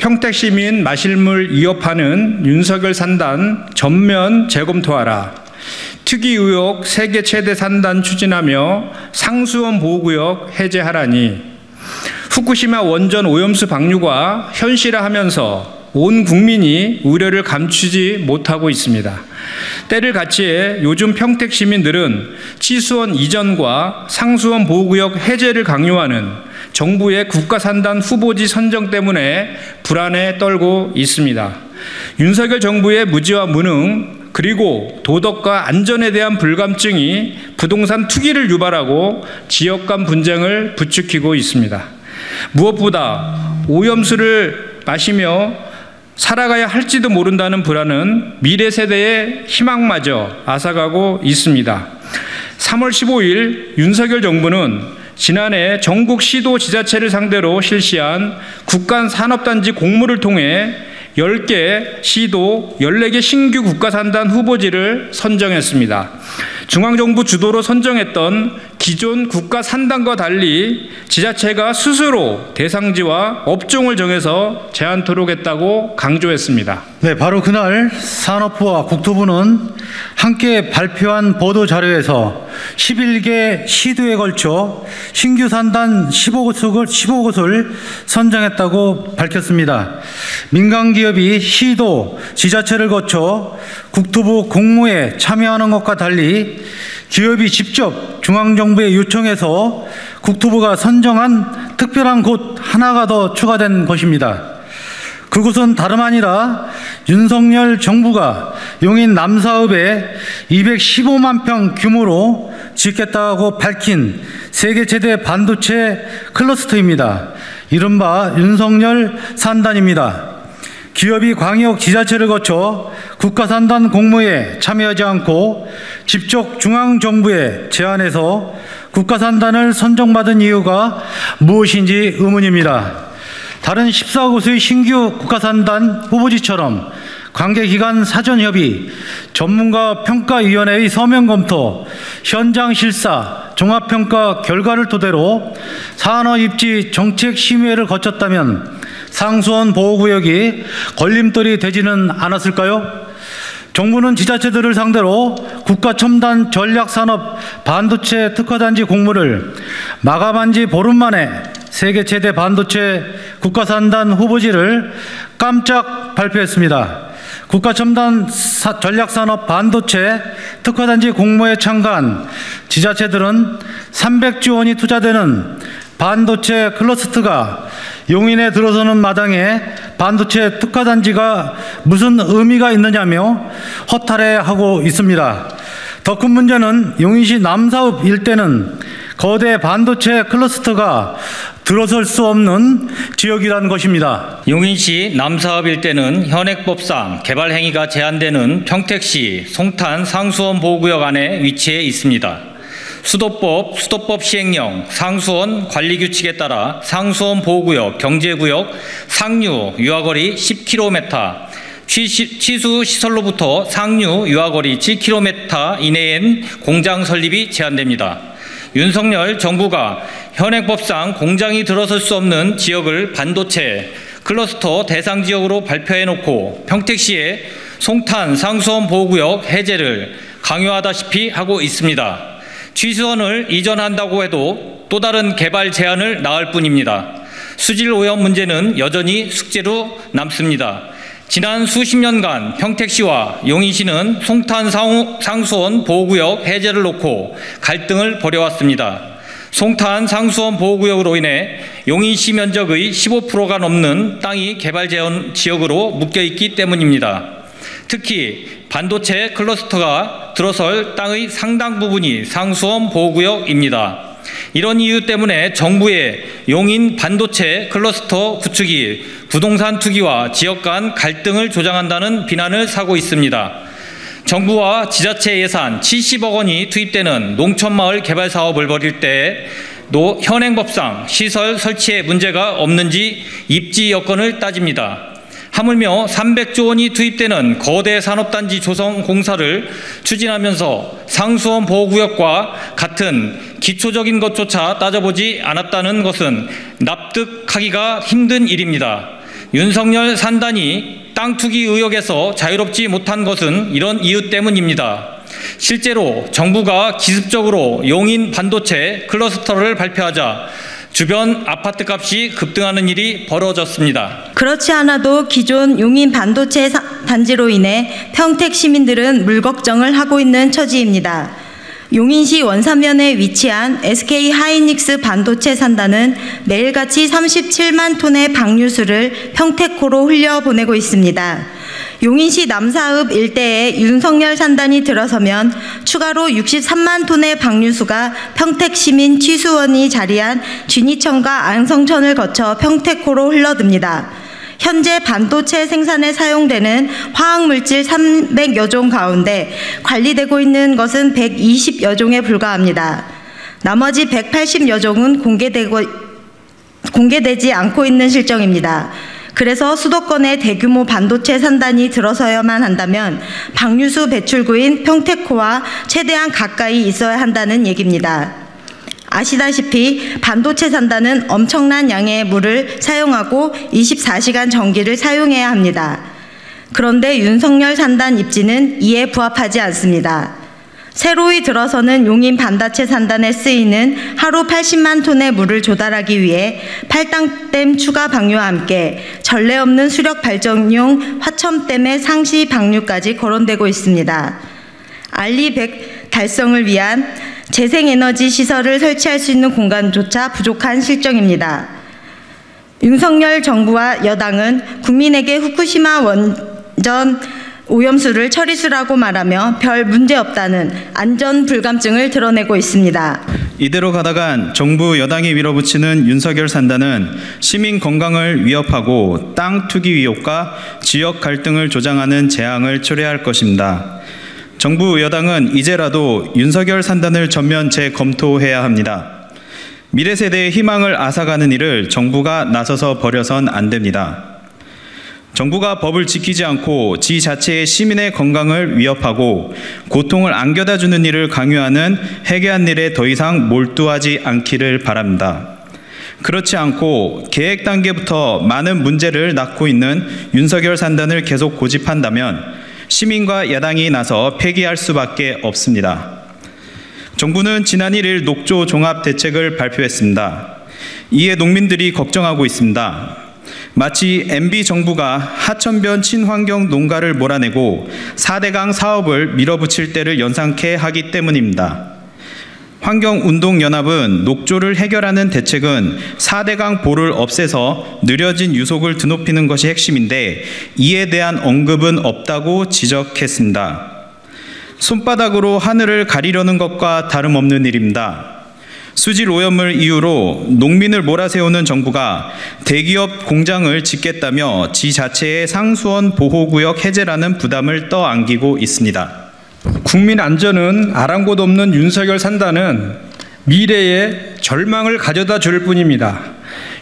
평택시민 마실물 위협하는 윤석열 산단 전면 재검토하라. 투기 의혹 세계 최대 산단 추진하며 상수원 보호구역 해제하라니. 후쿠시마 원전 오염수 방류가 현실화하면서 온 국민이 우려를 감추지 못하고 있습니다. 때를 같이해 요즘 평택 시민들은 치수원 이전과 상수원 보호구역 해제를 강요하는 정부의 국가산단 후보지 선정 때문에 불안에 떨고 있습니다. 윤석열 정부의 무지와 무능, 그리고 도덕과 안전에 대한 불감증이 부동산 투기를 유발하고 지역 간 분쟁을 부추기고 있습니다. 무엇보다 오염수를 마시며 살아가야 할지도 모른다는 불안은 미래 세대의 희망마저 앗아가고 있습니다. 3월 15일 윤석열 정부는 지난해 전국 시도 지자체를 상대로 실시한 국가산업단지 공모를 통해 10개 시도 14개 신규 국가산단 후보지를 선정했습니다. 중앙정부 주도로 선정했던 기존 국가산단과 달리 지자체가 스스로 대상지와 업종을 정해서 제안토록 했다고 강조했습니다. 네, 바로 그날 산업부와 국토부는 함께 발표한 보도자료에서 11개 시도에 걸쳐 신규 산단 15곳을 선정했다고 밝혔습니다. 민간기업이 시도, 지자체를 거쳐 국토부 공모에 참여하는 것과 달리 기업이 직접 중앙정부에 요청해서 국토부가 선정한 특별한 곳 하나가 더 추가된 것입니다. 그곳은 다름 아니라 윤석열 정부가 용인 남사읍에 215만 평 규모로 짓겠다고 밝힌 세계 최대 반도체 클러스터입니다. 이른바 윤석열 산단입니다. 기업이 광역 지자체를 거쳐 국가산단 공모에 참여하지 않고 직접 중앙정부에 제안해서 국가산단을 선정받은 이유가 무엇인지 의문입니다. 다른 14곳의 신규 국가산단 후보지처럼 관계기관 사전협의, 전문가 평가위원회의 서면 검토, 현장 실사, 종합평가 결과를 토대로 산업입지 정책심의회를 거쳤다면 상수원 보호구역이 걸림돌이 되지는 않았을까요? 정부는 지자체들을 상대로 국가첨단 전략산업 반도체 특화단지 공모를 마감한 지 보름 만에 세계 최대 반도체 국가산단 후보지를 깜짝 발표했습니다. 국가첨단 전략산업 반도체 특화단지 공모에 참가한 지자체들은 300조 원이 투자되는 반도체 클러스터가 용인에 들어서는 마당에 반도체 특화단지가 무슨 의미가 있느냐며 허탈해하고 있습니다. 더 큰 문제는 용인시 남사읍 일대는 거대 반도체 클러스터가 들어설 수 없는 지역이라는 것입니다. 용인시 남사읍 일대는 현행법상 개발 행위가 제한되는 평택시 송탄 상수원 보호구역 안에 위치해 있습니다. 수도법 시행령 상수원 관리규칙에 따라 상수원 보호구역 경제구역 상류 유하거리 10km, 취수 시설로부터 상류 유하거리 7km 이내엔 공장 설립이 제한됩니다. 윤석열 정부가 현행법상 공장이 들어설 수 없는 지역을 반도체 클러스터 대상 지역으로 발표해놓고 평택시에 송탄 상수원 보호구역 해제를 강요하다시피 하고 있습니다. 취수원을 이전한다고 해도 또 다른 개발 제한을 낳을 뿐입니다. 수질 오염 문제는 여전히 숙제로 남습니다. 지난 수십 년간 평택시와 용인시는 송탄 상수원 보호구역 해제를 놓고 갈등을 벌여왔습니다. 송탄 상수원 보호구역으로 인해 용인시 면적의 15%가 넘는 땅이 개발 제한 지역으로 묶여있기 때문입니다. 특히 반도체 클러스터가 들어설 땅의 상당 부분이 상수원 보호구역입니다. 이런 이유 때문에 정부의 용인 반도체 클러스터 구축이 부동산 투기와 지역 간 갈등을 조장한다는 비난을 사고 있습니다. 정부와 지자체 예산 70억 원이 투입되는 농촌마을 개발 사업을 벌일 때 현행법상 시설 설치에 문제가 없는지 입지 여건을 따집니다. 하물며 300조 원이 투입되는 거대 산업단지 조성 공사를 추진하면서 상수원 보호구역과 같은 기초적인 것조차 따져보지 않았다는 것은 납득하기가 힘든 일입니다. 윤석열 산단이 땅 투기 의혹에서 자유롭지 못한 것은 이런 이유 때문입니다. 실제로 정부가 기습적으로 용인 반도체 클러스터를 발표하자 주변 아파트 값이 급등하는 일이 벌어졌습니다. 그렇지 않아도 기존 용인 반도체 단지로 인해 평택 시민들은 물 걱정을 하고 있는 처지입니다. 용인시 원산면에 위치한 SK 하이닉스 반도체 산단은 매일같이 37만 톤의 방류수를 평택호로 흘려보내고 있습니다. 용인시 남사읍 일대에 윤석열 산단이 들어서면 추가로 63만 톤의 방류수가 평택시민 취수원이 자리한 진이천과 안성천을 거쳐 평택호로 흘러듭니다. 현재 반도체 생산에 사용되는 화학물질 300여 종 가운데 관리되고 있는 것은 120여 종에 불과합니다. 나머지 180여 종은 공개되지 않고 있는 실정입니다. 그래서 수도권에 대규모 반도체 산단이 들어서야만 한다면 방류수 배출구인 평택호와 최대한 가까이 있어야 한다는 얘기입니다. 아시다시피 반도체 산단은 엄청난 양의 물을 사용하고 24시간 전기를 사용해야 합니다. 그런데 윤석열 산단 입지는 이에 부합하지 않습니다. 새로이 들어서는 용인 반도체 산단에 쓰이는 하루 80만 톤의 물을 조달하기 위해 팔당댐 추가 방류와 함께 전례 없는 수력 발전용 화첨댐의 상시 방류까지 거론되고 있습니다. 알리100 달성을 위한 재생에너지 시설을 설치할 수 있는 공간조차 부족한 실정입니다. 윤석열 정부와 여당은 국민에게 후쿠시마 원전 오염수를 처리수라고 말하며 별 문제없다는 안전 불감증을 드러내고 있습니다. 이대로 가다간 정부 여당이 밀어붙이는 윤석열 산단은 시민 건강을 위협하고 땅 투기 의혹과 지역 갈등을 조장하는 재앙을 초래할 것입니다. 정부 여당은 이제라도 윤석열 산단을 전면 재검토해야 합니다. 미래 세대의 희망을 앗아가는 일을 정부가 나서서 벌여선 안 됩니다. 정부가 법을 지키지 않고 지 자체의 시민의 건강을 위협하고 고통을 안겨다 주는 일을 강요하는 해괴한 일에 더 이상 몰두하지 않기를 바랍니다. 그렇지 않고 계획 단계부터 많은 문제를 낳고 있는 윤석열 산단을 계속 고집한다면 시민과 야당이 나서 폐기할 수밖에 없습니다. 정부는 지난 1일 녹조 종합대책을 발표했습니다. 이에 농민들이 걱정하고 있습니다. 마치 MB 정부가 하천변 친환경 농가를 몰아내고 4대강 사업을 밀어붙일 때를 연상케 하기 때문입니다. 환경운동연합은 녹조를 해결하는 대책은 4대강 보를 없애서 느려진 유속을 드높이는 것이 핵심인데 이에 대한 언급은 없다고 지적했습니다. 손바닥으로 하늘을 가리려는 것과 다름없는 일입니다. 수질 오염을 이유로 농민을 몰아세우는 정부가 대기업 공장을 짓겠다며 지 자체의 상수원 보호구역 해제라는 부담을 떠안기고 있습니다. 국민 안전은 아랑곳 없는 윤석열 산단은 미래에 절망을 가져다 줄 뿐입니다.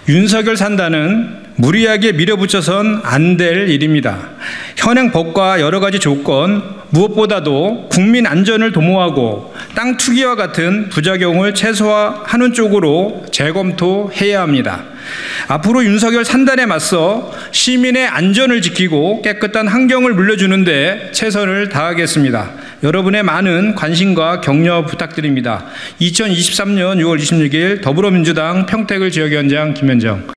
윤석열 산단은 무리하게 밀어붙여선 안 될 일입니다. 현행 법과 여러 가지 조건, 무엇보다도 국민 안전을 도모하고 땅 투기와 같은 부작용을 최소화하는 쪽으로 재검토해야 합니다. 앞으로 윤석열 산단에 맞서 시민의 안전을 지키고 깨끗한 환경을 물려주는 데 최선을 다하겠습니다. 여러분의 많은 관심과 격려 부탁드립니다. 2023년 6월 26일 더불어민주당 평택을 지역위원장 김현정.